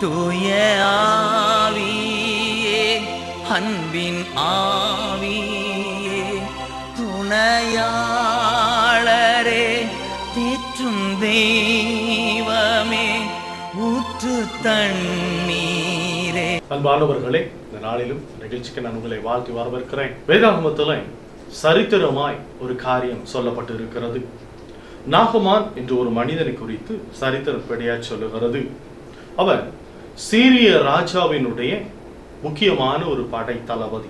தூய ஆவியே, அன்பின் ஆவியே, துணையாளரே, தேற்றும் தெய்வமே, ஊற்று தண்ணீரே. அன்பானவர்களே, இந்த நாளிலும் நிகழ்ச்சிக்கு நான் உங்களை வாழ்த்தி வரவேற்கிறேன். வேதாகமத்தில் சரித்திரமாய் ஒரு காரியம் சொல்லப்பட்டு இருக்கிறது. நாகமான் என்று ஒரு மனிதனை குறித்து சரித்திரப்படியாக சொல்லுகிறது. அவன் சீரிய ராஜாவினுடைய முக்கியமான ஒரு படை தளபதி.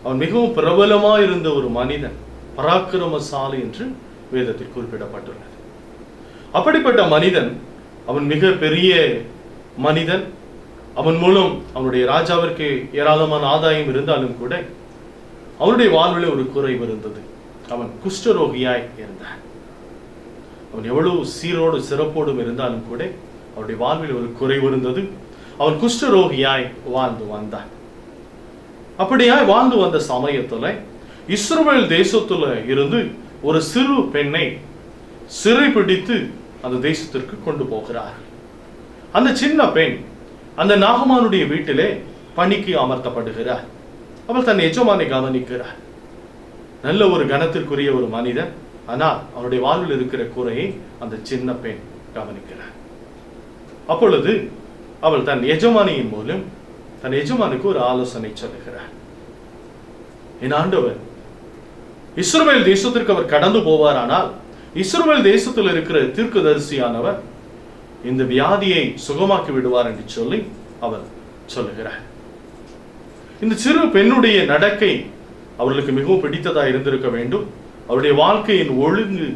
அவன் மிகவும் பிரபலமாக இருந்த ஒரு மனிதன், பராக்கிரமசாலி என்று வேதத்தில் குறிப்பிடப்பட்டுள்ளது. அப்படிப்பட்ட மனிதன், அவன் மிக பெரிய மனிதன். அவன் மூலம் அவனுடைய ராஜாவிற்கு ஏராளமான ஆதாயம் இருந்தாலும் கூட அவனுடைய வாழ்வில் ஒரு குறைவு இருந்தது. அவன் குஷ்டரோகியாய் இருந்தான். அவன் எவ்வளவு சீரோடு சிறப்போடும் இருந்தாலும் கூட அவனுடைய வாழ்வில் ஒரு குறைவு இருந்தது. அவன் குஷ்டரோகியாய் வாழ்ந்து வந்தான். அப்படியாய் வாழ்ந்து வந்த சமயத்துல இஸ்ரவேல் தேசத்துல இருந்து ஒரு சிறு பெண்ணை சிறை பிடித்து அந்த தேசத்திற்கு கொண்டு போகிறார்கள். அந்த சின்ன பெண் அந்த நாகமானுடைய வீட்டிலே பணிக்கு அமர்த்தப்படுகிறார். அவள் தன் எஜமானை கவனிக்கிறார். நல்ல ஒரு கணத்திற்குரிய ஒரு மனிதன். ஆனால் அவனுடைய வாழ்வில் இருக்கிற குறையை அந்த சின்ன பெண் கவனிக்கிறார். அப்பொழுது அவள் தன் எஜமானியின் மூலம் தன் எஜமானுக்கு ஒரு ஆலோசனை சொல்லுகிறார். என் ஆண்டவர், இஸ்ரவேல் தேசத்திற்கு அவர் கடந்து போவார். ஆனால் இஸ்ரவேல் தேசத்தில் இருக்கிற தீர்க்கதரிசியானவர் இந்த வியாதியை சுகமாக்கி விடுவார் என்று சொல்லி அவர் சொல்லுகிறார். இந்த சிறு பெண்ணுடைய நடக்கை அவர்களுக்கு மிகவும் பிடித்ததா இருந்திருக்க வேண்டும். அவருடைய வாழ்க்கையின் ஒழுங்கு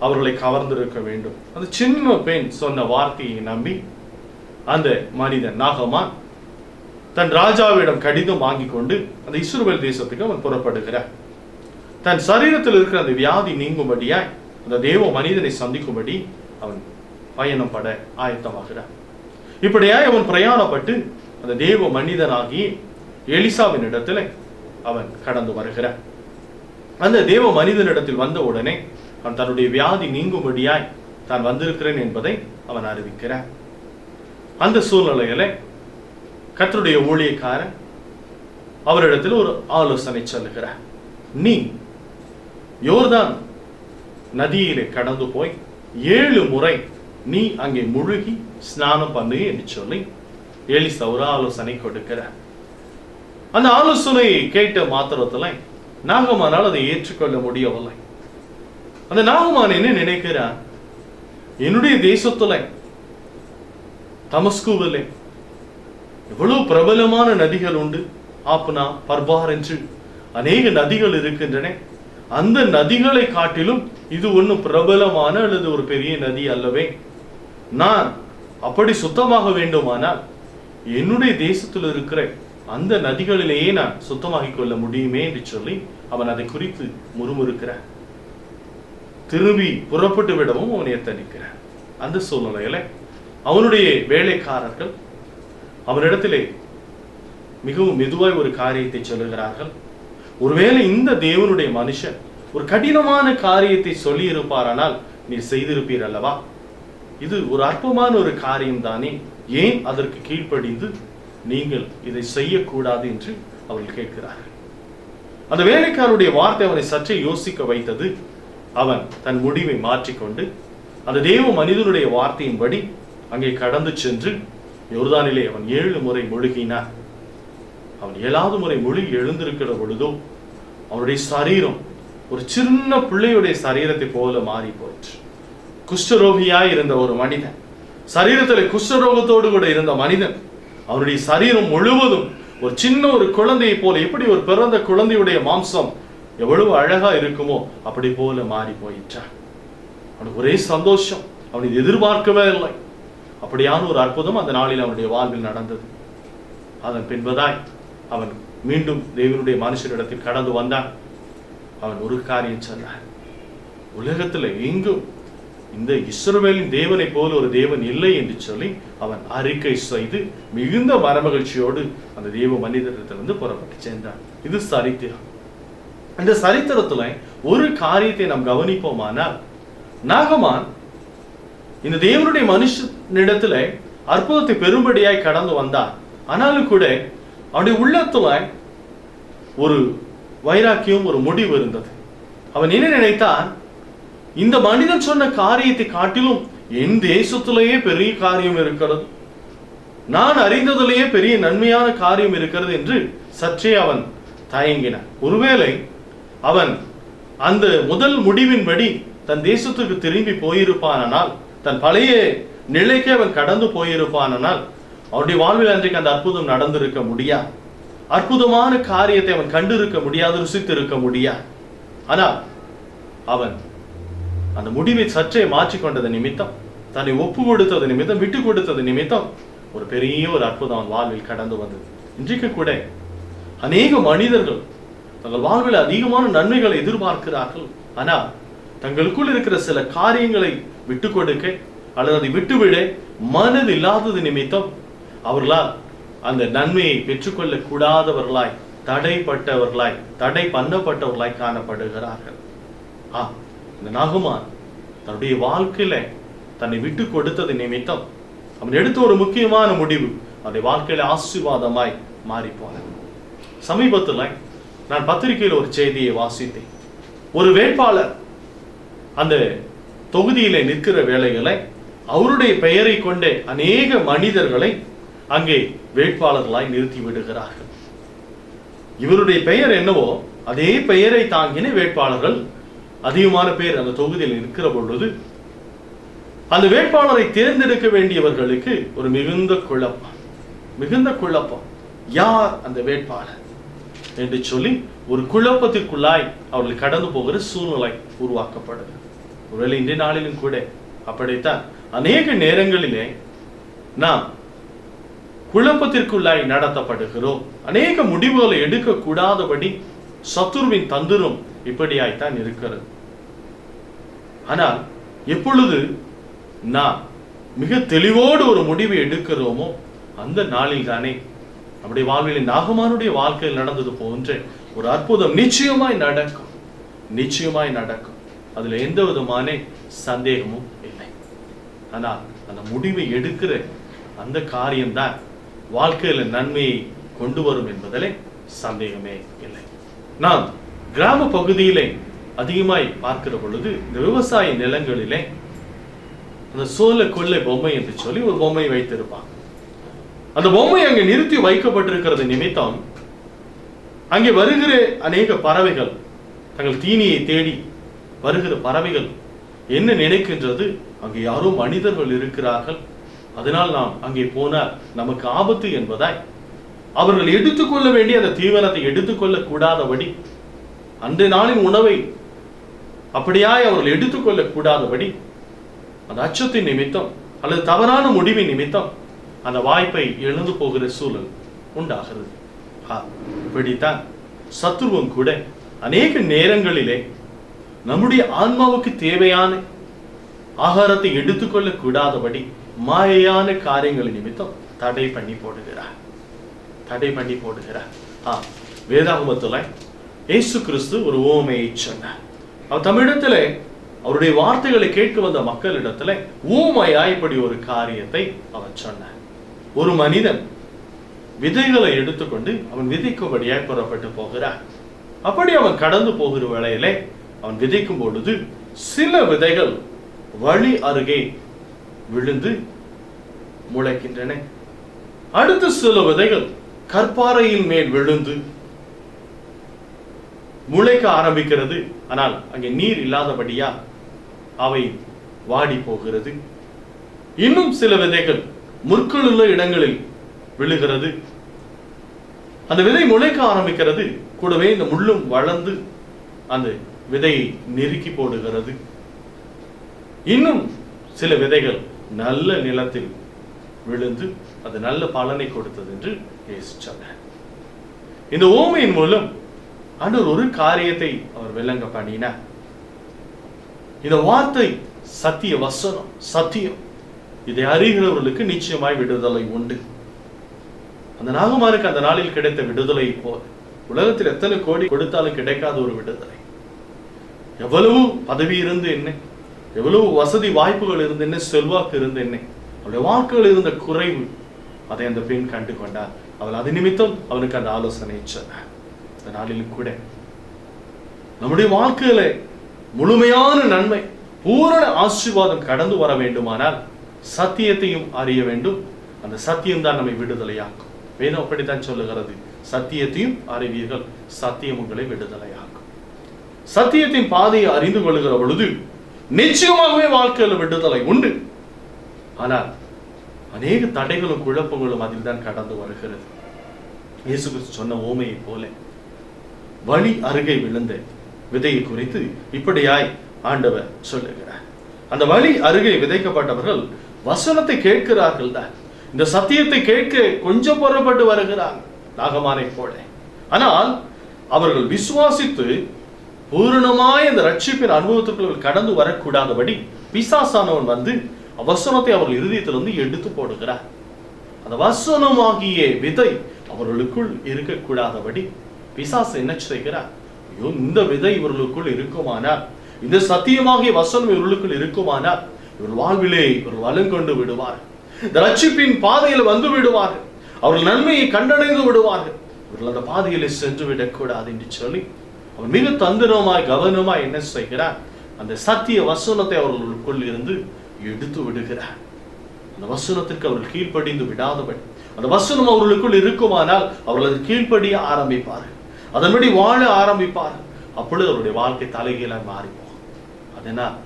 அவர்களை கவர்ந்திருக்க வேண்டும். அந்த சின்ன பெண் சொன்ன வார்த்தையை நம்பி அந்த மனிதன் நாகமான் தன் ராஜாவிடம் கடிதம் வாங்கி கொண்டு அந்த இஸ்ரவேல் தேசத்துக்கு அவன் புறப்படுகிறார். தன் சரீரத்தில் இருக்கிற அந்த வியாதி நீங்கும்படியாய் அந்த தேவ மனிதனை சந்திக்கும்படி அவன் பயணம் பட ஆயத்தமாகிறார். இப்படியாய் அவன் பிரயாணப்பட்டு அந்த தேவ மனிதனாகி எலிசாவின் இடத்துல அவன் கடந்து வருகிறார். அந்த தேவ மனிதனிடத்தில் வந்த உடனே அவன் தன்னுடைய வியாதி நீங்கும்படியாய் தான் வந்திருக்கிறேன் என்பதை அவன் அறிவிக்கிறார். அந்த சூழ்நிலையில கர்த்தருடைய ஊழியக்காரன் அவரிடத்தில் ஒரு ஆலோசனை சொல்லுகிறார். நீ யோர்தான் நதியிலே கடந்து போய் 7 முறை நீ அங்கே முழுகி ஸ்நானம் பண்ணு என்று சொல்லி எலிசா ஒரு ஆலோசனை கொடுக்கிறார். அந்த ஆலோசனையை கேட்ட மாத்திரத்துல நாகமானால் அதை ஏற்றுக்கொள்ள முடியவில்லை. அந்த நாகமான் என்ன நினைக்கிறார்? என்னுடைய தேசத்துல தமஸ்குவிலே எவ்வளவு பிரபலமான நதிகள் உண்டு. ஆப்னா, பர்பார் என்று அநேக நதிகள் இருக்கின்றன. அந்த நதிகளை காட்டிலும் இது ஒன்றும் பிரபலமான அல்லது ஒரு பெரிய நதி அல்லவே. நான் அப்படி சுத்தமாக வேண்டுமானால் என்னுடைய தேசத்தில் இருக்கிற அந்த நதிகளிலேயே நான் சுத்தமாகிக் கொள்ள முடியுமே என்று சொல்லி அவன் அதை குறித்து முறுமுறுக்கிறான். திரும்பி புறப்பட்டு விடவும் அவன் எத்தனிக்கிறான். அந்த சூழ்நிலையில அவனுடைய வேலைக்காரர்கள் அவனிடத்திலே மிகவும் மெதுவாய் ஒரு காரியத்தை சொல்லுகிறார்கள். ஒருவேளை இந்த தேவனுடைய மனுஷன் ஒரு கடினமான காரியத்தை சொல்லி இருப்பாரானால் நீர் செய்திருப்பீர் அல்லவா? இது ஒரு அற்பமான ஒரு காரியம் தானே, ஏன் அதற்கு கீழ்ப்படிந்து நீங்கள் இதை செய்யக்கூடாது என்று அவர்கள் கேட்கிறார்கள். அந்த வேலைக்காரருடைய வார்த்தை அவனை சற்றே யோசிக்க வைத்தது. அவன் தன் முடிவை மாற்றிக்கொண்டு அந்த தேவ மனிதனுடைய வார்த்தையின்படி அங்கே கடந்து சென்று யோர்தானிலே அவன் 7 முறை முழுகினான். அவன் 7வது முறை முழுகி எழுந்திருக்கிற பொழுதோ அவனுடைய சரீரம் ஒரு சின்ன பிள்ளையுடைய சரீரத்தை போல மாறி போயிற்று. குஷ்டரோகியாய் இருந்த ஒரு மனிதன், சரீரத்தில் குஷ்டரோகத்தோடு கூட இருந்த மனிதன், அவனுடைய சரீரம் முழுவதும் ஒரு சின்ன ஒரு குழந்தையை போல, எப்படி ஒரு பிறந்த குழந்தையுடைய மாம்சம் எவ்வளவு அழகா இருக்குமோ அப்படி போல மாறி போயிட்டான். அவனுக்கு ஒரே சந்தோஷம். அவன் இது எதிர்பார்க்கவே இல்லை. அப்படியான ஒரு அற்புதம் அந்த நாளில் அவனுடைய வாழ்வில் நடந்தது. அதன் பின்பதாய் அவன் மீண்டும் தேவனுடைய மனுஷனிடத்தில் கடந்து வந்தான். அவன் ஒரு காரியம் சொன்னான். உலகத்துல எங்கும் இந்த இஸ்ரவேலின் தேவனை போல ஒரு தேவன் இல்லை என்று சொல்லி அவன் அறிக்கை செய்து மிகுந்த மனமகிழ்ச்சியோடு அந்த தேவ மனிதரிடத்திலிருந்து புறப்பட்டு சேர்ந்தான். இது சரித்திரம். இந்த சரித்திரத்துல ஒரு காரியத்தை நாம் கவனிப்போமானால், நாகமான் இந்த தேவனுடைய மனுஷனிடத்துல அற்புதத்தை பெரும்படியாய் கடந்து வந்தான். ஆனாலும் கூட அவனுடைய உள்ளத்துல ஒரு வைராக்கியம், ஒரு முடிவு இருந்தது. அவன் என்ன நினைத்தான், இந்த மனிதன் சொன்ன காரியத்தை காட்டிலும் என் தேசத்திலேயே பெரிய காரியம் இருக்கிறது, நான் அறிந்ததிலேயே பெரிய நன்மையான காரியம் இருக்கிறது என்று சற்றே அவன் தயங்கினான். ஒருவேளை அவன் அந்த முதல் முடிவின்படி தன் தேசத்துக்கு திரும்பி போயிருப்பானால், தன் பழைய நிலைக்கு அவன் கடந்து போயிருப்பானால், அவனுடைய வாழ்வில் அன்றைக்கு அந்த அற்புதம் நடந்திருக்க முடியாது. அற்புதமான காரியத்தை அவன் கண்டிருக்க முடியாது, ருசித்திருக்க முடியாது. ஆனால் அவன் அந்த முடிவை சற்றே மாற்றிக்கொண்டது நிமித்தம், தன்னை ஒப்பு கொடுத்தது நிமித்தம், விட்டு கொடுத்தது நிமித்தம் ஒரு பெரிய ஒரு அற்புதம் அவன் வாழ்வில் கடந்து வந்தது. இன்றைக்கு கூட அநேக மனிதர்கள் தங்கள் வாழ்வில் அதிகமான நன்மைகளை எதிர்பார்க்கிறார்கள். ஆனால் தங்களுக்குள் இருக்கிற சில காரியங்களை விட்டு கொடுக்க அல்லது அதை விட்டுவிட மனது இல்லாதது நிமித்தம் அவர்களால் அந்த நன்மையை பெற்றுக்கொள்ள கூடாதவர்களாய், தடைப்பட்டவர்களாய், தடை பண்ணப்பட்டவர்களாய் காணப்படுகிறார்கள். இந்த நாகமான் தன்னுடைய வாழ்க்கையில தன்னை விட்டு கொடுத்தது நிமித்தம் அவன் எடுத்த ஒரு முக்கியமான முடிவு அவனுடைய வாழ்க்கையில ஆசீர்வாதமாய் மாறி போனது. சமீபத்தில் நான் பத்திரிகையில் ஒரு செய்தியை வாசித்தேன். ஒரு வேட்பாளர் அந்த தொகுதியில நிற்கிற வேளைகளை அவருடைய பெயரை கொண்ட அநேக மனிதர்களை அங்கே வேட்பாளர்களாய் நிறுத்தி விடுகிறார்கள். இவருடைய பெயர் என்னவோ அதே பெயரை தாங்கின வேட்பாளர்கள் அதிகமான பேர் அந்த தொகுதியில் இருக்கிற பொழுது அந்த வேட்பாளரை தேர்ந்தெடுக்க வேண்டியவர்களுக்கு ஒரு மிகுந்த குழப்பம். யார் அந்த வேட்பாளர் என்று சொல்லி ஒரு குழப்பத்திற்குள்ளாய் அவர்கள் கடந்து போகிற சூழ்நிலை உருவாக்கப்படுது. ஒருவேளை இன்றைய நாளிலும் கூட அப்படித்தான் அநேக நேரங்களிலே நாம் குழப்பத்திற்குள்ளாய் நடத்தப்படுகிறோம். அநேக முடிவுகளை எடுக்க கூடாதபடி சத்துருவின் தந்திரம் இப்படியாய்த்தான் இருக்கிறது. ஆனால் எப்பொழுது நாம் மிக தெளிவோடு ஒரு முடிவை எடுக்கிறோமோ அந்த நாளில் தானே நம்முடைய வாழ்வில் நாகமானுடைய வாழ்க்கையில் நடந்தது போன்ற ஒரு அற்புதம் நிச்சயமாய் நடக்கும். அதுல எந்த விதமான சந்தேகமும் இல்லை. ஆனால் அந்த முடிவை எடுக்கிற அந்த காரியம்தான் வாழ்க்கையில நன்மையை கொண்டு வரும் என்பதிலே சந்தேகமே இல்லை. நாம் கிராம பகுதியிலே அதிகமாய் பார்க்கிற பொழுது இந்த விவசாய நிலங்களிலே அந்த சோலை கொள்ளை பொம்மை என்று சொல்லி ஒரு பொம்மை வைத்திருப்பாங்க. அந்த பொம்மை அங்கே நிறுத்தி வைக்கப்பட்டிருக்கிறது நிமித்தம் அங்கே வருகிற அநேக பறவைகள், தங்கள் தீனியை தேடி வருகிற பறவைகள் என்ன நினைக்கின்றது, அங்கே யாரோ மனிதர்கள் இருக்கிறார்கள், அதனால் நாம் அங்கே போனால் நமக்கு ஆபத்து என்பதாய் அவர்கள் எடுத்துக்கொள்ள வேண்டிய அந்த தீவனத்தை எடுத்துக்கொள்ள கூடாதபடி, அன்றைய நாளின் உணவை அப்படியாய் அவர்கள் எடுத்துக்கொள்ள கூடாதபடி அந்த அச்சத்தின் நிமித்தம் அல்லது தவறான முடிவின் நிமித்தம் அந்த வாய்ப்பை இழந்து போகிற சூழல் உண்டாகிறது. இப்படித்தான் சத்துருவும் கூட அநேக நேரங்களிலே நம்முடைய ஆன்மாவுக்கு தேவையான ஆகாரத்தை எடுத்துக்கொள்ள கூடாதபடி மாயையான காரியங்கள் நிமித்தம் தடை பண்ணி போடுகிறார். வேதாகமத்துல இயேசு கிறிஸ்து ஒரு உவமையை சொன்னார். அவர் தமிழிடத்துல அவருடைய வார்த்தைகளை கேட்க வந்த மக்களிடத்துல ஊமையாய் இப்படி ஒரு காரியத்தை அவர் சொன்னார். ஒரு மனிதன் விதைகளை எடுத்துக்கொண்டு அவன் விதைக்கும்படியாய் புறப்பட்டு போகிறார். அப்படி அவன் கடந்து போகிற வேளையிலே அவன் விதைக்கும் பொழுது சில விதைகள் வழி அருகே விழுந்து முளைக்கின்றன. அடுத்த சில விதைகள் கற்பாறையின் மேல் விழுந்து முளைக்க ஆரம்பிக்கிறது. ஆனால் அங்கே நீர் இல்லாதபடியா அவை வாடி போகிறது. இன்னும் சில விதைகள் முற்கள் உள்ள இடங்களில் விழுகிறது. அந்த விதை முளைக்க ஆரம்பிக்கிறது. கூடவே இந்த முள்ளும் வளர்ந்து அந்த விதையை நெருக்கி போடுகிறது. இன்னும் சில விதைகள் நல்ல நிலத்தில் விழுந்து அது நல்ல பலனை கொடுத்தது என்று இயேசு சொன்னார். இந்த ஓமையின் மூலம் ஆண்டவர் ஒரு காரியத்தை அவர் விளங்க பண்ணினார். இந்த வார்த்தை சத்திய வசனம், சத்தியம். இதை அறிகிறவர்களுக்கு நிச்சயமாய் விடுதலை உண்டு. அந்த நாகமானுக்கு அந்த நாளில் கிடைத்த விடுதலை போல உலகத்தில் எத்தனை கோடி கொடுத்தாலும் கிடைக்காத ஒரு விடுதலை. எவ்வளவு பதவி இருந்து என்ன, எவ்வளவு வசதி வாய்ப்புகள் இருந்து என்ன, செல்வாக்கு இருந்து என்ன, அவளுடைய வாழ்க்கையில் இருந்த குறைவு அதை அந்த பெண் கண்டு கொண்டார். அவள் அது நிமித்தம் அவனுக்கு அந்த ஆலோசனை சொன்னார். இந்த நாளிலும் கூட நம்முடைய வாழ்க்கையில முழுமையான நன்மை, பூரண ஆசீர்வாதம் கடந்து வர வேண்டுமானால் சத்தியத்தையும் அறிய வேண்டும். அந்த சத்தியம் தான் நம்மை விடுதலையாக்கும். வேதம் அப்படித்தான் சொல்லுகிறது, சத்தியத்தையும் அறிவீர்கள், சத்தியம் உங்களை விடுதலையாக்கும். சத்தியத்தின் பாதையை அறிந்து கொள்ளுகிற பொழுது நிச்சயமாகவே வாழ்க்கையில் விடுதலை உண்டு. ஆனால் அநேக தடைகளும் குழப்பங்களும் அதில் தான் கடந்து வருகிறது. இயேசு கிறிஸ்து சொன்ன ஓமையை போல வழி அருகே விழுந்த விதையை குறித்து இப்படியாய் ஆண்டவர் சொல்லுகிறார். அந்த வழி அருகே விதைக்கப்பட்டவர்கள் வசனத்தை கேட்கிறார்கள் தான், இந்த சத்தியத்தை கேட்க கொஞ்சம் புறப்பட்டு வருகிறார்கள் நாகமானை போல. ஆனால் அவர்கள் விசுவாசித்து பூரணமாய் அந்த ரட்சிப்பின் அனுபவத்துக்குள் கடந்து வரக்கூடாதபடி பிசாசானவன் வந்து வசனத்தை அவர்கள் இருதயத்திலிருந்து எடுத்து போடுகிறார். அந்த வசனமாகிய விதை அவர்களுக்குள் இருக்கக்கூடாதபடி பிசாசு என்ன செய்கிறார்? ஐயோ, இந்த விதை இவர்களுக்குள் இருக்குமானால், இந்த சத்தியமாகிய வசனம் இவர்களுக்குள் இருக்குமானால் இவர்கள் வாழ்விலே இவர்கள் வளங்கொண்டு விடுவார்கள், இந்த ரட்சிப்பின் பாதையில் வந்து விடுவார்கள், அவர்கள் நன்மையை கண்டடைந்து விடுவார்கள், இவர்கள் அந்த பாதையிலே சென்று விடக்கூடாது என்று சொல்லி அவன் மிக தந்திரமாய் கவனமாய் என்ன செய்கிறார்? அந்த சத்திய வசனத்தை அவர்களுக்குள் இருந்து எடுத்து விடுகிறார். அந்த வசனத்திற்கு அவர்கள் கீழ்ப்படிந்து விடாதபடி, அந்த வசனம் அவர்களுக்குள் இருக்குமானால் அவர்கள் அது கீழ்ப்படிய ஆரம்பிப்பார்கள், அதன்படி வாழ ஆரம்பிப்பார்கள். அப்பொழுது அவருடைய வாழ்க்கை தலைகீழாக மாறி போகும். அதனால்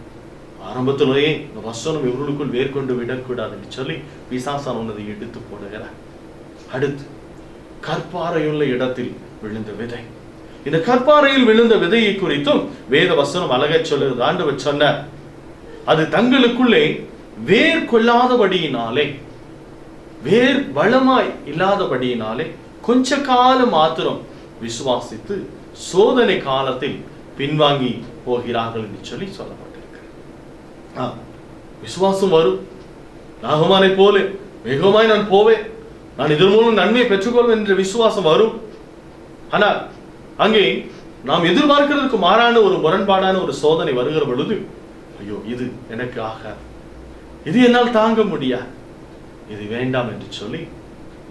ஆரம்பத்திலேயே இந்த வசனம் இவர்களுக்குள் வேர்கொண்டு விடக்கூடாது என்று சொல்லி பிசாசானதை எடுத்து போடுகிறார். அடுத்து கற்பாறையுள்ள இடத்தில் விழுந்த விதை. இந்த கற்பாறையில் விழுந்த விதையை குறித்தும் வேத வசனம் அழகை சொல்லுகிறது. ஆண்டவர் சொன்னார், அது தங்களுக்குள்ளே வேர் கொள்ளாதபடியினாலே, வேர் வளமாய் இல்லாதபடியினாலே கொஞ்ச காலம் மாத்திரம் விசுவாசித்து சோதனை காலத்தில் பின்வாங்கி போகிறார்கள் என்று சொல்லி சொல்லப்பட்டிருக்கிறது. விசுவாசம் வரும், நாகமானை போல வேகமாய் நான் போவேன், நான் இதன் மூலம் நன்மையை பெற்றுக்கொள்வேன் என்ற விசுவாசம் வரும். ஆனால் அங்கே நாம் எதிர்பார்க்கிறதுக்கு மாறான ஒரு முரண்பாடான ஒரு சோதனை வருகிற பொழுது, ஐயோ இது எனக்கு ஆகாது, இது என்னால் தாங்க முடியாது, இது வேண்டாம் என்று சொல்லி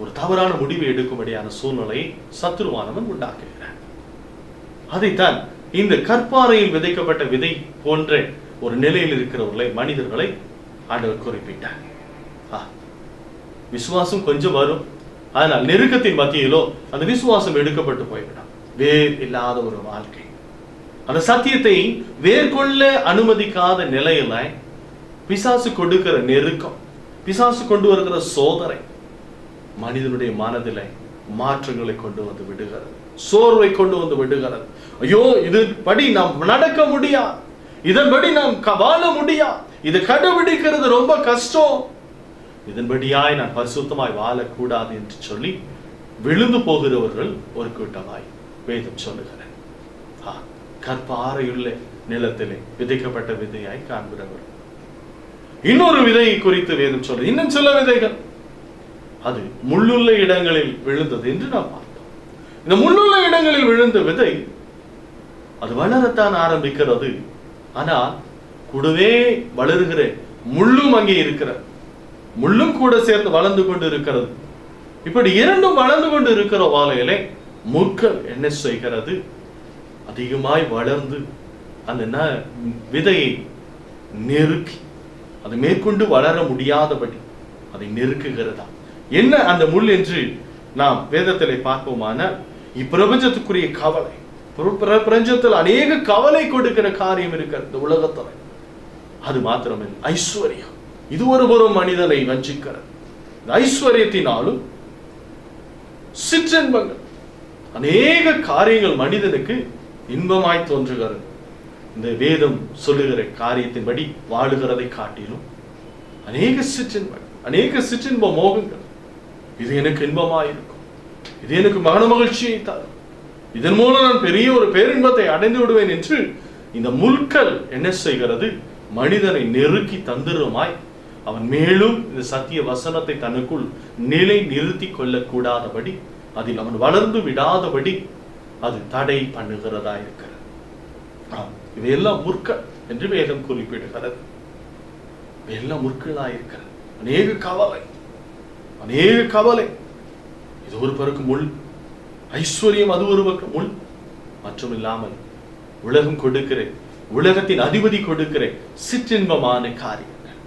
ஒரு தவறான முடிவை எடுக்கும்படியான சூழ்நிலையை சத்துருவானவன் உண்டாக்குகிறார். அதைத்தான் இந்த கற்பாறையில் விதைக்கப்பட்ட விதை போன்ற ஒரு நிலையில் இருக்கிறவர்களை, மனிதர்களை ஆண்டவர் குறிப்பிட்டார். விசுவாசம் கொஞ்சம் வரும், ஆனால் நெருக்கத்தின் மத்தியிலோ அந்த விசுவாசம் எடுக்கப்பட்டு போய்விடும். வேர் இல்லாத ஒரு வாழ்க்கை, அந்த சத்தியத்தை வேர்கொள்ள அனுமதிக்காத நிலையில பிசாசு கொடுக்கிற நெருக்கம், பிசாசு கொண்டு வருகிற சோதனை மனிதனுடைய மனதில் மாற்றங்களை கொண்டு வந்து விடுகிறது, சோர்வை கொண்டு வந்து விடுகிறது. ஐயோ இதுபடி நாம் நடக்க முடியாது, இதன்படி நாம் வாழ முடியாது, இது கடைபிடிக்கிறது ரொம்ப கஷ்டம், இதன்படியாய் நான் பரிசுத்தமாய் வாழக்கூடாது என்று சொல்லி விழுந்து போகிறவர்கள் ஒரு கூட்டமாய் வேதம் சொல்லுகிறேன். கற்பாறையுள்ள நிலத்திலே விதைக்கப்பட்ட விதையாய் காண்கிறவர். இன்னொரு விதையை குறித்து வேதம் சொல்றது, இன்னும் சில விதைகள் அது முள்ளுள்ள இடங்களில் விழுந்தது என்று நாம் பார்த்தோம். இந்த முள்ளுள்ள இடங்களில் விழுந்த விதை அது வளரத்தான் ஆரம்பிக்கிறது, ஆனால் கூடவே வளருகிற முள்ளும் அங்கே இருக்கிறது, முள்ளும் கூட சேர்ந்து வளர்ந்து கொண்டு இருக்கிறது. இப்படி இரண்டும் வளர்ந்து கொண்டு இருக்கிற வாழையிலே முட்கள் என்ன செய்கிறது? அதிகமாய் வளர்ந்து அந்த விதையை நெருக்கி அது மேற்கொண்டு வளர முடியாதபடி அதை நெருக்குகிறதா. என்ன அந்த முள் என்று நாம் வேதத்திலே பார்ப்போமான, இப்பிரபஞ்சத்துக்குரிய கவலை, பிரபஞ்சத்தில் அநேக கவலை கொடுக்கிற காரியம் இருக்கிறது இந்த உலகத்துல. அது மாத்திரமில்லை, ஐஸ்வர்யம், இது ஒரு புறம் மனிதனை வஞ்சிக்கிறது. ஐஸ்வர்யத்தினாலும் சிற்றின்பங்கள், அநேக காரியங்கள் மனிதனுக்கு இன்பமாய் தோன்றுகிறது. இந்த வேதம் சொல்லுகிற காரியத்தின்படி வாழுகிறதை காட்டிலும் அநேக சிற்றின்பங்கள், அநேக சிற்றின்ப மோகங்கள், இது எனக்கு இன்பமாயிருக்கும், இது எனக்கு மன மகிழ்ச்சியை தரும், இதன் மூலம் நான் பெரிய ஒரு பேரின்பத்தை அடைந்து விடுவேன் என்று இந்த முள்கள் என்ன செய்கிறது? மனிதனை நெருக்கி தந்திரமாய் அவன் மேலும் இந்த சத்திய வசனத்தை தனக்குள் நிலை நிறுத்தி கொள்ளக்கூடாதபடி, அதில் அவன் வளர்ந்து விடாதபடி அது தடை பண்ணுகிறதா இருக்கிறது. இவையெல்லாம் முற்கள் என்று வேதம் குறிப்பிடுகிறது. இவையெல்லாம் முற்களா இருக்கிறது. அநேக கவலை, அநேக கவலை. இது ஒரு பக்கம் முள், ஐஸ்வர்யம் அது ஒரு பக்கம் முள். மற்றும் இல்லாமல் உலகம் கொடுக்கிற, உலகத்தின் அதிபதி கொடுக்கிற சிற்றின்பமான காரியங்கள்,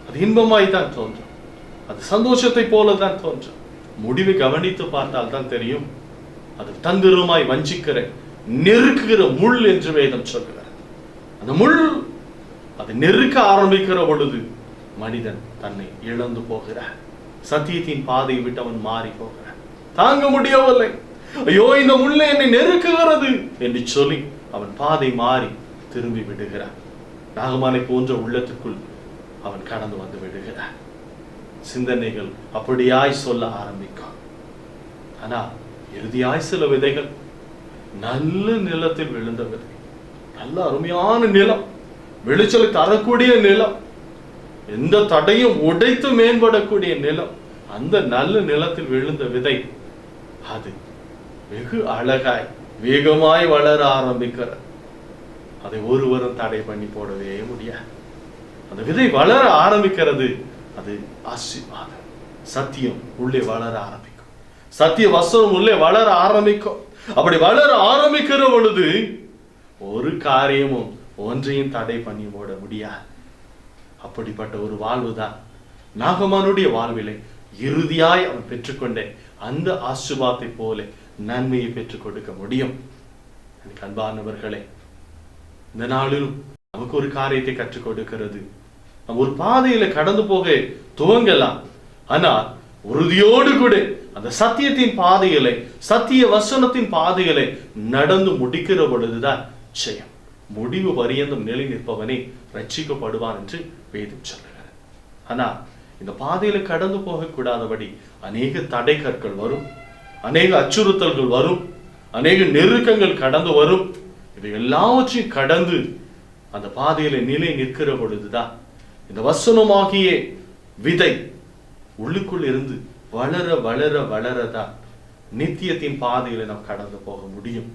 அது இன்பமாய் தான் தோன்றும், அது சந்தோஷத்தை போலதான் தோன்றும். முடிவை கவனித்து பார்த்தால் தான் தெரியும், அது தந்திரமாய் வஞ்சிக்கிற நெருக்குகிற முள் என்று வேதம் சொல்லுகிறது. அந்த முள் அது நெருக்க ஆரம்பிக்கிற பொழுது மனிதன் தன்னை இழந்து போகிறார். சத்தியத்தின் பாதையை விட்டு அவன் மாறி போகிறான். தாங்க முடியவில்லை, ஐயோ இந்த முள்ளை என்னை நெருக்குகிறது என்று சொல்லி அவன் பாதை மாறி திரும்பி விடுகிறான். நாகமானை போன்ற உள்ளத்துக்குள் அவன் கடந்து வந்து விடுகிறான். சிந்தனைகள் அப்படியாய் சொல்ல ஆரம்பிக்கும். ஆனா இறுதியாய் சில விதைகள் நல்ல நிலத்தில் விழுந்த விதை, நல்ல அருமையான நிலம், விளைச்சலை தரக்கூடிய நிலம், எந்த தடையும் உடைத்து மேம்படக்கூடிய நிலம். அந்த நல்ல நிலத்தில் விழுந்த விதை அது வெகு அழகாய் வேகமாய் வளர ஆரம்பிக்கிறது. அதை ஒருவரும் தடை பண்ணி போடவே முடியாது. அந்த விதை வளர ஆரம்பிக்கிறது. அது ஆசீர்வாதம். சத்தியம் உள்ளே வளர ஆரம்பிக்கும், சத்திய வசனம் உள்ளே வளர ஆரம்பிக்கும். அப்படி வளர ஆரம்பிக்கிற பொழுது ஒரு காரியமும் ஒன்றையும் தடை பண்ணி போட முடியாது. அப்படிப்பட்ட ஒரு வாழ்வுதான் நாகமானுடைய வாழ்விலே இறுதியாய் அவன் பெற்றுக்கொண்ட அந்த ஆசீர்வாதத்தை போல நன்மையை பெற்றுக் கொடுக்க முடியும். எனக்கு அன்பானவர்களே, இந்த நாளிலும் நமக்கு ஒரு காரியத்தை கற்றுக் கொடுக்கிறது. நம்ம ஒரு பாதையில கடந்து போக துவங்கலாம், ஆனால் உறுதியோடு கூட அந்த சத்தியத்தின் பாதையிலே, சத்திய வசனத்தின் பாதையிலே நடந்து முடிக்கிற பொழுதுதான் ஜெயம். முடிவு பரியந்தம் நிலை நிற்பவனே ரட்சிக்கப்படுவான் என்று வேதம் சொல்லுகிறது. ஆனா இந்த பாதையில கடந்து போக கூடாதபடி அநேக தடை கற்கள் வரும், அநேக அச்சுறுத்தல்கள் வரும், அநேக நெருக்கங்கள் கடந்து வரும். இவை எல்லாவற்றையும் கடந்து அந்த பாதையில நிலை நிற்கிற பொழுதுதான் இந்த வசனமாகிய விதை உள்ளுக்குள் இருந்து வளர வளர வளரதான் நித்தியத்தின் பாதையில நாம் கடந்து போக முடியும்.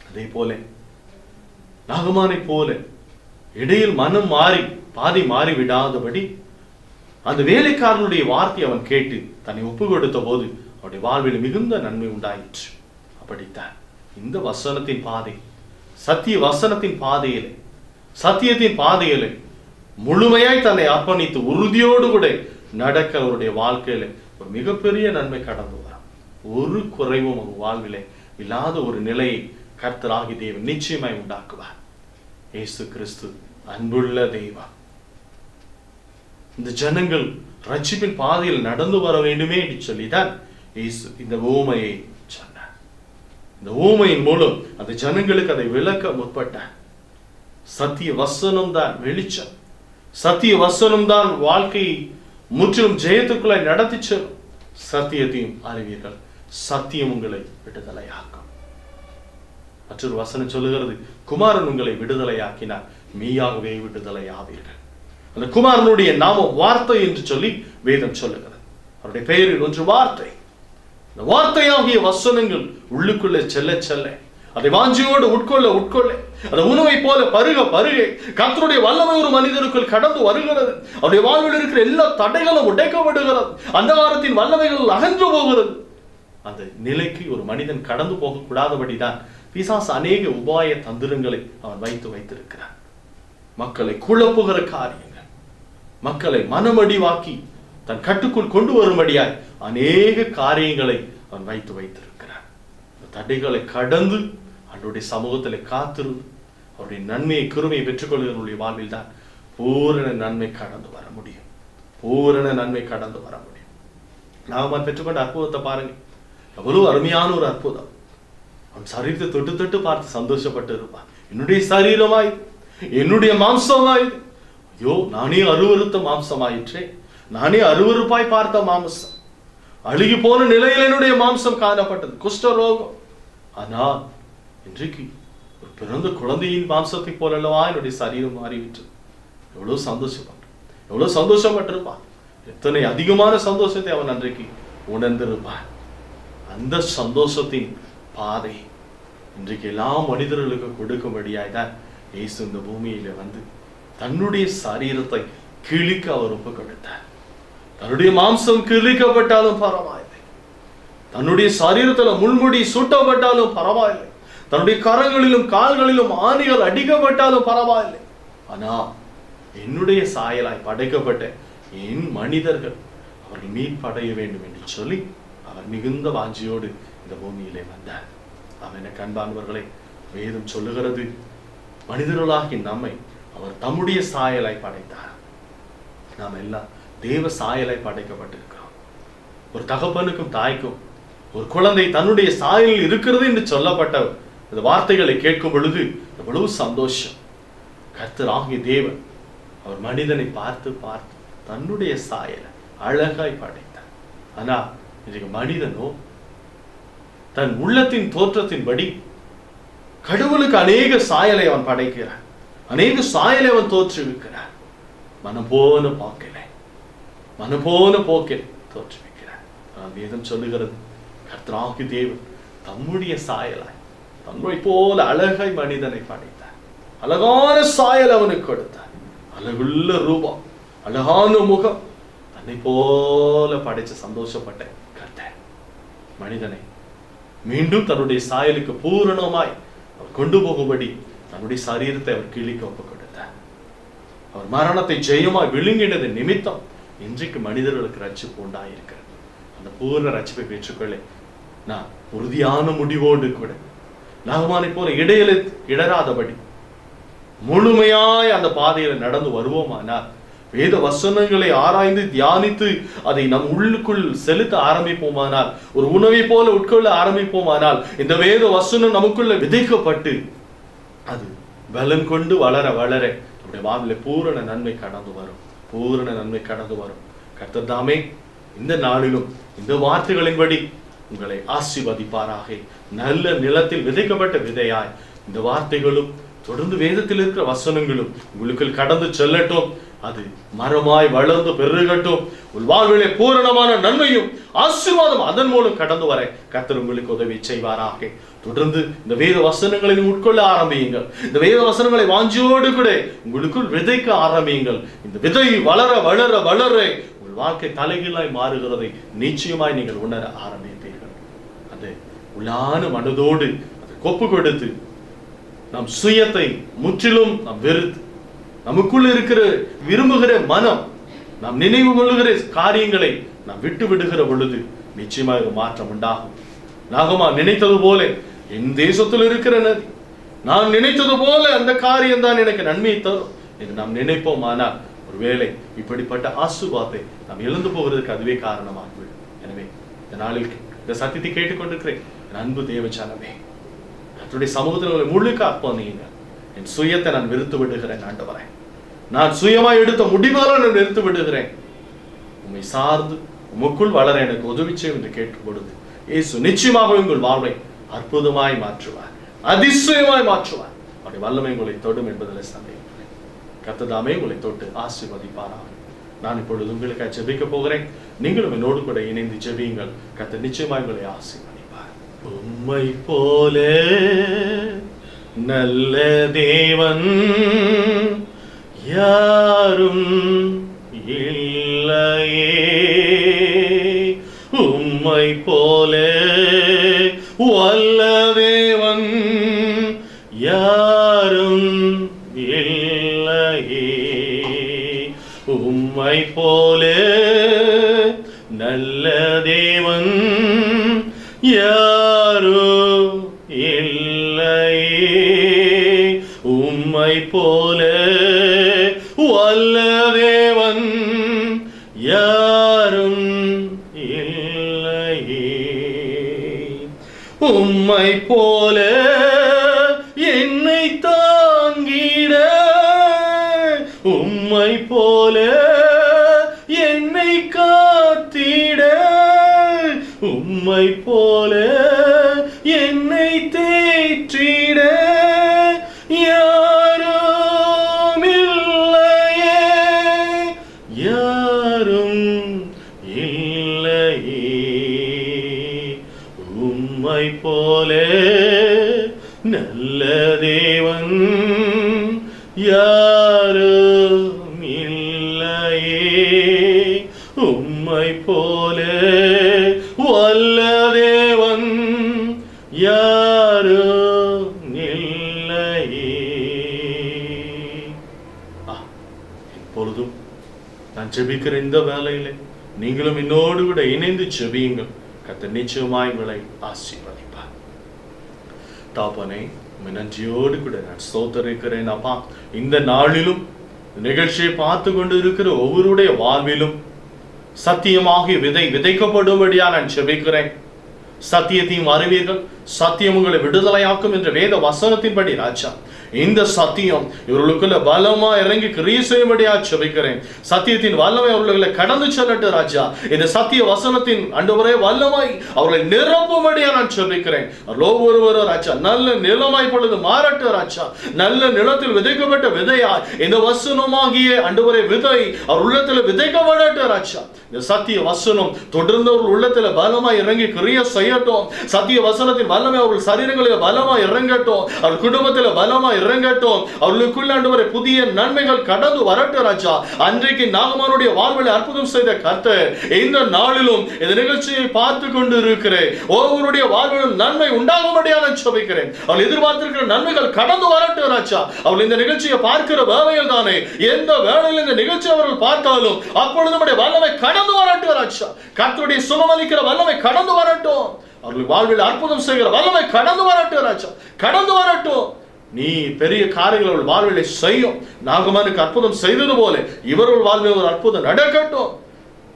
அதே போல நாகமானை போல இடையில் மனம் மாறி பாதை மாறி விடாதபடி அந்த வேலைக்காரனுடைய வார்த்தை அவன் கேட்டு தன்னை ஒப்பு கொடுத்த போது அவருடைய வாழ்வில் மிகுந்த நன்மை உண்டாயிற்று. அப்படித்தான் இந்த வசனத்தின் பாதை, சத்திய வசனத்தின் பாதையிலே, சத்தியத்தின் பாதையிலே முழுமையாய் தன்னை அர்ப்பணித்து உறுதியோடு கூட நடக்க அவருடைய வாழ்க்கையில ஒரு மிகப்பெரிய நன்மை கடந்து வரும். ஒரு குறைவும் ஒரு வாழ்விலே இல்லாத ஒரு நிலையை கர்த்தராகி தேவன் நிச்சயமாய் உண்டாக்குவார். இயேசு கிறிஸ்து அன்புள்ள தெய்வம். இந்த ஜனங்கள் ரட்சிப்பின் பாதையில் நடந்து வர வேண்டுமே என்று சொல்லிதான் இயேசு இந்த ஊமையை சொன்னார். இந்த ஊமையின் மூலம் அந்த ஜனங்களுக்கு அதை விளக்க முற்பட்டார். சத்திய வசனம் தான் வெளிச்சம், சத்திய வசனம் தான் வாழ்க்கையை முற்றிலும் ஜெயத்துக்குள்ளாய் நடத்தி செல்லும். சத்தியத்தையும் அறிவீர்கள், சத்தியம் உங்களை விடுதலையாக்கும். மற்றொரு வசனம் சொல்லுகிறது, குமாரன் உங்களை விடுதலையாக்கினார், மெய்யாகவே விடுதலை ஆவீர்கள். அந்த குமாரனுடைய நாமம் வார்த்தை என்று சொல்லி வேதம் சொல்லுகிறது. அவருடைய பெயரில் ஒன்று வார்த்தை. இந்த வார்த்தையாகிய வசனங்கள் உள்ளுக்குள்ளே செல்ல செல்ல, அதை வாஞ்சியோடு உட்கொள்ள உட்கொள்ள, அந்த உணவை போல பருக பருக கர்த்தருடைய வல்லமை ஒரு மனிதனுக்குள் கடந்து வருகிறது. அவருடைய வாழ்வில் இருக்கிற எல்லா தடைகளும் உடைக்கப்படுகிறது, அந்தகாரத்தின் வல்லமைகள் அகன்று போகிறது. அந்த நிலைக்கு ஒரு மனிதன் கடந்து போக கூடாதபடிதான் பிசாசு அநேக உபாய தந்திரங்களை அவன் வைத்திருக்கிறான். மக்களை குழப்புகிற காரியங்கள், மக்களை மனமடிவாக்கி தன் கட்டுக்குள் கொண்டு வரும்படியாய் அநேக காரியங்களை அவன் வைத்திருக்கிறான். தடைகளை கடந்து அவருடைய சமூகத்தில் காத்திருந்து அவருடைய நன்மையை கிருமையை பெற்றுக்கொள்கிறவருடைய வாழ்வில் தான் பூரண நன்மை கடந்து வர முடியும். பூரண நன்மை கடந்து வர முடியும். நாம பெற்றுக்கொண்ட அற்புதத்தை பாருங்க, எவ்வளவு அருமையான ஒரு அற்புதம். அவன் சரீரத்தை தொட்டு தொட்டு பார்த்து சந்தோஷப்பட்டு இருப்பான். என்னுடைய சரீரமாய், என்னுடைய மாம்சமாய், ஐயோ நானே அருவருத்த மாம்சமாயிற்றே, நானே அருவருப்பாய் பார்த்த மாம்சம், அழுகி போன நிலையில் என்னுடைய மாம்சம் காணப்பட்டது, குஷ்டரோகம். ஆனால் இன்றைக்கு ஒரு பிறந்த குழந்தையின் மாம்சத்தை போலல்லவா என்னுடைய சரீரம் மாறிவிட்டு. எவ்வளவு சந்தோஷப்பட்டிருப்பான். எத்தனை அதிகமான சந்தோஷத்தை அவன் அன்றைக்கு உணர்ந்திருப்பான். அந்த சந்தோஷத்தின் பாதை இன்றைக்கு எல்லா மனிதர்களுக்கும் கொடுக்கும்படியாய் தான் இயேசு இந்த பூமியில வந்து தன்னுடைய சரீரத்தை கிழிக்க அவர் ஒப்பு கொடுத்தார். தன்னுடைய மாம்சம் கிழிக்கப்பட்டாலும் பரவாயில்லை, தன்னுடைய சரீரத்துல முள்முடி சூட்டப்பட்டாலும் பரவாயில்லை, தன்னுடைய கரங்களிலும் கால்களிலும் ஆணிகள் அடிக்கப்பட்டாலும் பரவாயில்லை, ஆனா என்னுடைய சாயலாய் படைக்கப்பட்ட என் மனிதர்கள் அவர்கள் மீட்படைய வேண்டும் என்று சொல்லி அவர் மிகுந்த வாஞ்சியோடு இந்த பூமியிலே வந்தார். அவன் அன்பானவர்களை, வேதம் சொல்லுகிறது, மனிதர்களாகி நம்மை அவர் தம்முடைய சாயலாய் படைத்தார். நாம் எல்லாம் தேவ சாயலாய் படைக்கப்பட்டிருக்கிறோம். ஒரு தகப்பனுக்கும் தாய்க்கும் ஒரு குழந்தை தன்னுடைய சாயலில் இருக்கிறது என்று சொல்லப்பட்ட இந்த வார்த்தைகளை கேட்கும் பொழுது எவ்வளவு சந்தோஷம். கர்த்தராகிய தேவன் அவர் மனிதனை பார்த்து பார்த்து தன்னுடைய சாயலை அழகாய் படைத்தார். ஆனா இன்றைக்கு மனிதனோ தன் உள்ளத்தின் தோற்றத்தின்படி கடவுளுக்கு அநேக சாயலை அவன் படைக்கிறான், அநேக சாயலை அவன் தோற்றுவிக்கிறான். மனம் போன போக்கில் தோற்றுவிக்கிறான். வேதம் சொல்லுகிறது, கர்த்தராகிய தேவன் தம்முடைய சாயலாய் தம்மை போல அழகாய் மனிதனை படைத்தார். அழகான சாயல் அவனுக்கு கொடுத்தார். அழகுள்ள ரூபம், அழகான முகம், தன்னை போல படைச்சு சந்தோஷப்பட்ட கர்த்தர் மனிதனை மீண்டும் தன்னுடைய சாயலுக்கு பூரணமாய் அவர் கொண்டு போகும்படி தன்னுடைய சரீரத்தை அவர் கிழிக்க ஒப்பு கொடுத்தார். அவர் மரணத்தை ஜெயமாய் விழுங்கினது நிமித்தம் இன்றைக்கு மனிதர்களுக்கு ரட்சிப்பு உண்டாயிருக்கிறது. அந்த பூர்ண ரட்சிப்பை பெற்றுக்கொள்ள நான் உறுதியான முடிவோடு கூட நாகமானை போல இடையில இடராதபடி முழுமையாய் அந்த பாதையில நடந்து வருவோமானால், வேத வசனங்களை ஆராய்ந்து தியானித்து அதை நம் உள்ளுக்குள் செலுத்த ஆரம்பிப்போமானால், ஒரு உணவை போல உட்கொள்ள ஆரம்பிப்போமானால், இந்த வேத வசனம் நமக்குள்ள விதைக்கப்பட்டு அது பலன் கொண்டு வளர வளர நம்முடைய வாழ்வில பூரண நன்மை கடந்து வரும். கர்த்தர் தாமே இந்த நாளிலும் இந்த வார்த்தைகளின்படி உங்களை ஆசீர்வதிப்பாராக. நல்ல நிலத்தில் விதைக்கப்பட்ட விதையாய் இந்த வார்த்தைகளும் தொடர்ந்து வேதத்தில் இருக்கிற வசனங்களும் உங்களுக்குள் கடந்து செல்லட்டும். அது மரமாய் வளர்ந்து பெருகட்டும். உங்கள் வாழ்விலே பூரணமான நன்மையும் ஆசீர்வாதம் அதன் மூலம் கடந்து வர கர்த்தர் உங்களுக்கு உதவி செய்வாராக. தொடர்ந்து இந்த வேத வசனங்களை உட்கொள்ள ஆரம்பியுங்கள். இந்த வேத வசனங்களை வாஞ்சியோடு கூட உங்களுக்குள் விதைக்க ஆரம்பியுங்கள். இந்த விதை வளர வளர வளர உங்கள் வாழ்க்கை தலைகீழாய் மாறுகிறதை நிச்சயமாய் நீங்கள் உணர ஆரம்பிப்பீர்கள். அது உள்ளான மனதோடு அதை கொப்பு கொடுத்து நம் சுயத்தை முற்றிலும் நாம் வெறுத்து, நமக்குள் இருக்கிற விரும்புகிற மனம், நாம் நினைவு கொள்ளுகிற காரியங்களை நாம் விட்டு விடுகிற பொழுது நிச்சயமாக மாற்றம் உண்டாகும். நாகமா நினைத்தது போல என் தேசத்தில் இருக்கிற நதி, நான் நினைத்தது போல அந்த காரியம் தான் எனக்கு நன்மையை தரும் என்று நாம் நினைப்போம். ஆனால் ஒருவேளை இப்படிப்பட்ட ஆசீர்வாதத்தை நாம் இழந்து போகிறதுக்கு அதுவே காரணமாகிவிடும். எனவே இந்த நாளில் இந்த சத்தியத்தை கேட்டுக்கொண்டிருக்கிறேன் அன்பு தேவஜனமே, கர்த்தருடைய சமூகத்தில் முழுக்க அர்ப்பணியுங்கள். என் சுயத்தை நான் வெறுத்து விடுகிறேன் ஆண்டவரே, நான் சுயமாய் எடுத்த முடிவால நான் வெறுத்து விடுகிறேன். உம்மை சார்ந்து உமக்குள் வளர எனக்கு உதவி செய்யும் என்று கேட்கும் பொழுது இயேசு நிச்சயமாக உங்கள் வாழ்வை அற்புதமாய் மாற்றுவார், அதிசயமாய் மாற்றுவார். அவருடைய வல்லமை உங்களை தொடும் என்பதில் சந்தேகமில்லை. கர்த்தர் தாமே உங்களை தொட்டு ஆசீர்வதிப்பாராக. நான் இப்பொழுது உங்களுக்காக ஜெபிக்க போகிறேன். நீங்களும் என்னோடு கூட இணைந்து ஜெபியுங்கள். கர்த்தர் நிச்சயமாய் உங்களை ஆசீர்வதிப்பார். உம்மை போல நல்ல தேவன் யாரும் இல்லையே, உம்மை போல வல்ல தேவன் யாரும் இல்லையே, உம்மை போல நல்ல தேவன் யாரும் இல்லையே, உம்மை போல வல்ல தேவன் யாரும் இல்லையே, உம்மை போல என்னை தாங்கிட, உம்மை போல என்னை காத்திட, உம்மை போல என்னை தேற்றிட யாரும் இல்லையே, யாரும் இல்லையே, உம்மை போல நல்ல தேவன் யாரும் இல்லையே, யாரும் இல்லையே. இப்பொழுதும் நான் ஜெபிக்கிற இந்த வேளையிலே நீங்களும் என்னோடு கூட இணைந்து ஜெபியுங்கள். கர்த்தர் நிச்சயமாய் உங்களை ஆசீர்வதிப்பார். தாப்பனே, நன்றியோடு கூட நான் ஸ்தோத்திரிக்கிறேன் அப்பா. இந்த நாளிலும் நிகழ்ச்சியை பார்த்து கொண்டு இருக்கிற ஒவ்வொருடைய வாழ்விலும் சத்தியமாகிய விதை விதைக்கப்படும்படியா நான் ஜெபிக்கிறேன். சத்தியத்தையும் அறிவீர்கள், சத்தியம் உங்களை விடுதலையாக்கும் என்ற வேத வசனத்தின்படி ராஜா, இந்த சத்தியம் இவர்களுக்குள்ள பலமா இறங்கி கிரியை செய்யும்படியா ஜெபிக்கிறேன். சத்தியத்தின் வல்லமை அவர்களை கடந்து செல்லட்டு ராஜா. இந்த சத்திய வசனத்தின் ஆண்டவரே வல்லமை அவர்களை நிரப்பும்படியா நான் ஜெபிக்கிறேன். ஒவ்வொருவரும் ராஜா நல்ல நிலமாய் பொழுது மாறட்டு ராஜா. நல்ல நிலத்தில் விதைக்கப்பட்ட விதையா இந்த வசனமாகிய ஆண்டவரே விதை அவர் உள்ளத்துல விதைக்கப்படட்டு ராஜா. இந்த சத்திய வசனம் தொடர்ந்து அவர்கள் உள்ளத்துல பலமாய் இறங்கி கிரியை செய்யட்டும். சத்திய வசனத்தின் வல்லமை அவர்கள் சரீரங்களில் பலமா இறங்கட்டும். அவர் குடும்பத்தில் பலமா இறங்கட்டும். அவர்களுக்குள்ள ஆண்டவரே புதிய நன்மைகள் கடந்து வரட்டும் ராஜா. அன்றைக்கு நாகமானுடைய வாழ்வில் அற்புதம் செய்த கர்த்தர் இந்த நாளிலும் இந்த நிகழ்ச்சியை பார்த்து கொண்டு இருக்கிறேன். ஒவ்வொருடைய வாழ்விலும் நன்மை உண்டாகும்படியாக ஜெபிக்கிறேன். அவர்கள் எதிர்பார்த்திருக்கிற நன்மைகள் கடந்து வரட்டும் ராஜா. அவர்கள் இந்த நிகழ்ச்சியை பார்க்கிற வேளையில் தானே, எந்த வேளையில் இந்த நிகழ்ச்சி அவர்கள் பார்த்தாலும் அப்பொழுது நம்முடைய வல்லமை கடந்து வரட்டும் ராஜா. கர்த்தருடைய சுகமளிக்கிற வல்லமை கடந்து வரட்டும். அவர்கள் வாழ்வில் அற்புதம் செய்கிற வல்லமை கடந்து வரட்டும் ராஜா. கடந்து வரட்டும். நீ பெரிய காரியங்கள் அவர்கள் வாழ்விலை செய்யும். நாகமானுக்கு அற்புதம் செய்தது போல இவர்கள் வாழ்வில் ஒரு அற்புதம் நடக்கட்டும்.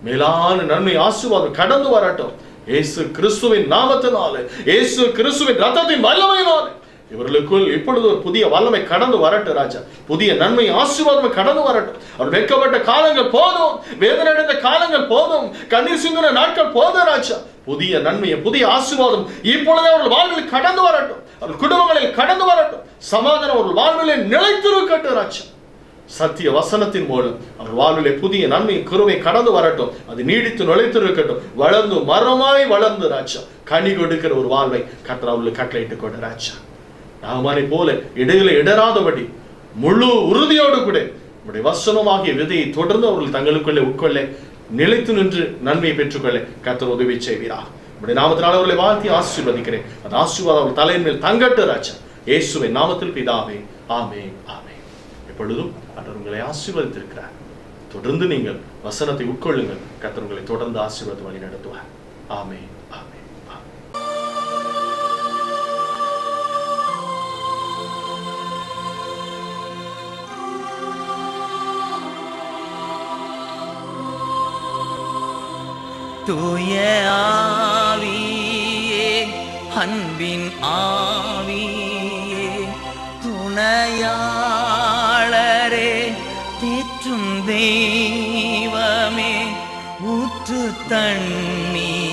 மேலான நன்மை ஆசீர்வாதம் கடந்து வரட்டும். இயேசு கிறிஸ்துவின் நாமத்தினாலே, இயேசு கிறிஸ்துவின் ரத்தத்தின் வல்லமையினாலே இவர்களுக்குள் இப்பொழுது ஒரு புதிய வல்லமை கடந்து வரட்டும் ராஜா. புதிய நன்மை ஆசீர்வாதம் கடந்து வரட்டும். அவர் வெட்கப்பட்ட காலங்கள் போதும், வேதனை அடைந்த காலங்கள் போதும், கண்ணீர் சிந்தின நாட்கள் போதும் ராஜா. புதிய நன்மையை புதிய ஆசீர்வாதம் இப்பொழுதே அவர்கள் வாழ்வில் கடந்து வரட்டும். அவர்கள் குடும்பங்களில் கடந்து வரட்டும். சமாதானம் அவர்கள் வாழ்விலே நிலைத்திருக்கட்டும் ராஜா. சத்திய வசனத்தின் மூலம் அவர் வாழ்விலே புதிய நன்மை கிருபை கடந்து வரட்டும். அது நீடித்து நிலைத்திருக்கட்டும். வளர்ந்து மரமாய் வளர்ந்து ராஜா கனி கொடுக்கிற ஒரு வாழ்வை கர்த்தர் அவர்களுக்கு கட்டளையிட்டுக் கொண்டு ராஜா. நாகமானை போல இடையில இடராதபடி முழு உறுதியோடு கூட நம்முடைய வசனமாகிய விதையை தொடர்ந்து அவர்கள் தங்களுக்குள்ளே உட்கொள்ள நிலைத்து நின்று நன்மையை பெற்றுக்கொள்ள கர்த்தர் உதவி செய்வீராக. நம்முடைய நாமத்தினால் அவர்களை வாழ்த்தி ஆசீர்வதிக்கிறேன். அந்த ஆசீர்வாதம் அவர்கள் தலையின் மேல் தங்கட்டு ராஜா. இயேசுவின் நாமத்தில் பிதாவே, ஆமென், ஆமென். எப்பொழுதும் கர்த்தர் உங்களை ஆசீர்வதித்திருக்கிறார். தொடர்ந்து நீங்கள் வசனத்தை உட்கொள்ளுங்கள். கர்த்தர் உங்களை தொடர்ந்து ஆசீர்வாதம் வழி நடத்துவார். ஆமென், ஆமென். தூய ஆவியே, அன்பின் ஆவியே, துணையாளரே, தேற்றும் தெய்வமே, ஊற்று தண்ணீர்